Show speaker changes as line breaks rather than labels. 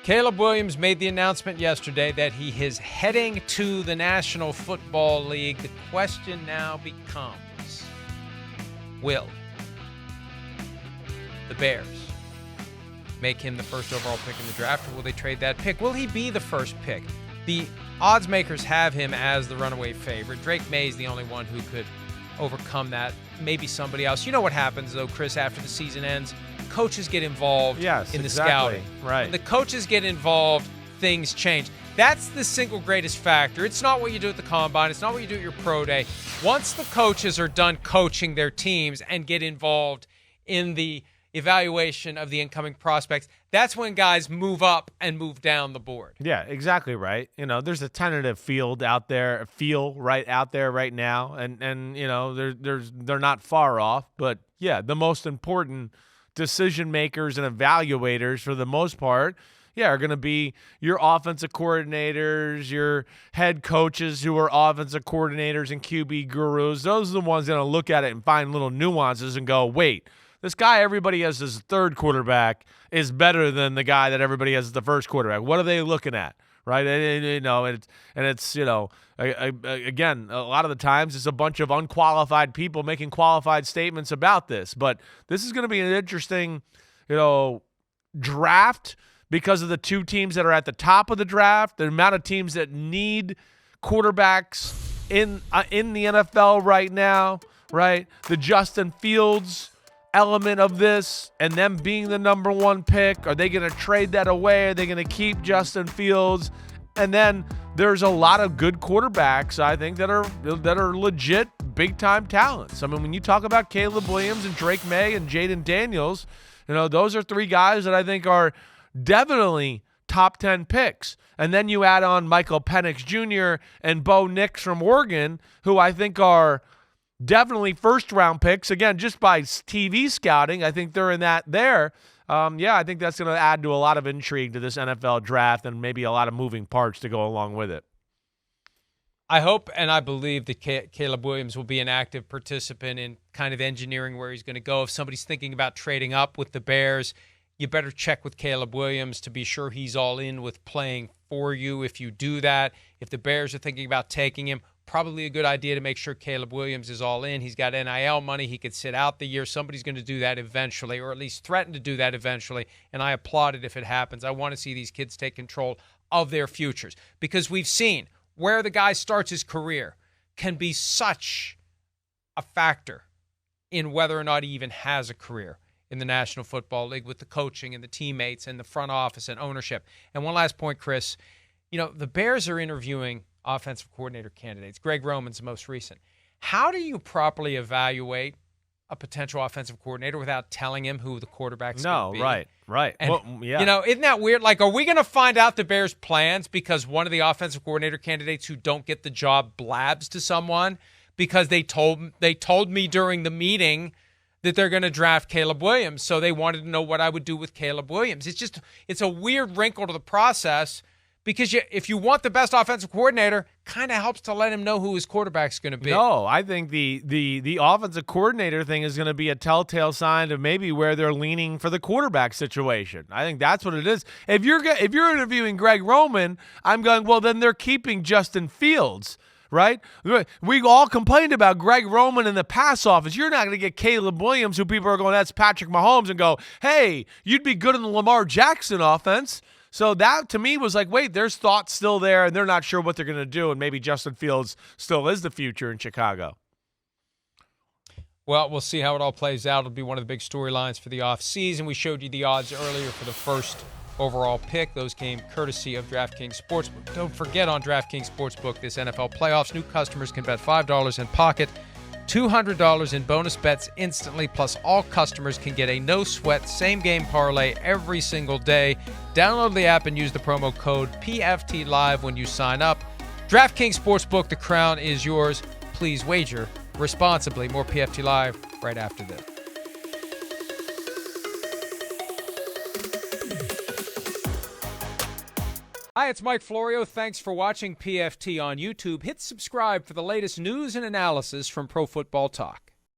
Caleb Williams made the announcement yesterday that he is heading to the National Football League. The question now becomes, will the Bears make him the first overall pick in the draft, or will they trade that pick? Will he be the first pick? The odds makers have him as the runaway favorite. Drake May is the only one who could overcome that. Maybe somebody else. You know what happens, though, Chris, after the season ends? Coaches get involved in the scouting.
Right.
When the coaches get involved, things change. That's the single greatest factor. It's not what you do at the combine. It's not what you do at your pro day. Once the coaches are done coaching their teams and get involved in the evaluation of the incoming prospects, that's when guys move up and move down the board.
Yeah, exactly right. You know, there's a tentative feel right out there right now, and you know, they're not far off. But yeah, the most important decision makers and evaluators for the most part, are going to be your offensive coordinators, your head coaches who are offensive coordinators and QB gurus. Those are the ones that are going to look at it and find little nuances and go, wait, this guy everybody has as third quarterback is better than the guy that everybody has as the first quarterback. What are they looking at, right? Again, a lot of the times it's a bunch of unqualified people making qualified statements about this. But this is going to be an interesting, draft because of the two teams that are at the top of the draft, the amount of teams that need quarterbacks in the NFL right now, right? The Justin Fields element of this and them being the number one pick. Are they going to trade that away? Are they going to keep Justin Fields? And then there's a lot of good quarterbacks, I think, that are legit big-time talents. I mean, when you talk about Caleb Williams and Drake May and Jaden Daniels, those are three guys that I think are definitely top 10 picks. And then you add on Michael Penix Jr. and Bo Nix from Oregon, who I think are definitely first-round picks. Again, just by TV scouting, I think they're in that there. I think that's going to add to a lot of intrigue to this NFL draft and maybe a lot of moving parts to go along with it.
I hope and I believe that Caleb Williams will be an active participant in kind of engineering where he's going to go. If somebody's thinking about trading up with the Bears, you better check with Caleb Williams to be sure he's all in with playing for you. If you do that, if the Bears are thinking about taking him, probably a good idea to make sure Caleb Williams is all in. He's got NIL money. He could sit out the year. Somebody's going to do that eventually, or at least threaten to do that eventually, and I applaud it if it happens. I want to see these kids take control of their futures because we've seen where the guy starts his career can be such a factor in whether or not he even has a career in the National Football League with the coaching and the teammates and the front office and ownership. And one last point, Chris, the Bears are interviewing offensive coordinator candidates. Greg Roman's the most recent. How do you properly evaluate a potential offensive coordinator without telling him who the quarterback's going to be?
Right.
And,
well, yeah.
Isn't that weird? Like, are we going to find out the Bears' plans because one of the offensive coordinator candidates who don't get the job blabs to someone because they told me during the meeting that they're going to draft Caleb Williams, so they wanted to know what I would do with Caleb Williams. It's a weird wrinkle to the process. Because if you want the best offensive coordinator, kind of helps to let him know who his quarterback's going to be.
No, I think the offensive coordinator thing is going to be a telltale sign of maybe where they're leaning for the quarterback situation. I think that's what it is. If you're interviewing Greg Roman, I'm going, well, then they're keeping Justin Fields, right? We all complained about Greg Roman in the pass offense. You're not going to get Caleb Williams, who people are going, that's Patrick Mahomes, and go, hey, you'd be good in the Lamar Jackson offense. So that, to me, was like, wait, there's thoughts still there, and they're not sure what they're going to do, and maybe Justin Fields still is the future in Chicago.
Well, we'll see how it all plays out. It'll be one of the big storylines for the offseason. We showed you the odds earlier for the first overall pick. Those came courtesy of DraftKings Sportsbook. Don't forget, on DraftKings Sportsbook this NFL playoffs, new customers can bet $5 in pocket, $200 in bonus bets instantly, plus all customers can get a no-sweat same-game parlay every single day. Download the app and use the promo code PFTLive when you sign up. DraftKings Sportsbook, the crown is yours. Please wager responsibly. More PFT Live right after this. Hi, it's Mike Florio. Thanks for watching PFT on YouTube. Hit subscribe for the latest news and analysis from Pro Football Talk.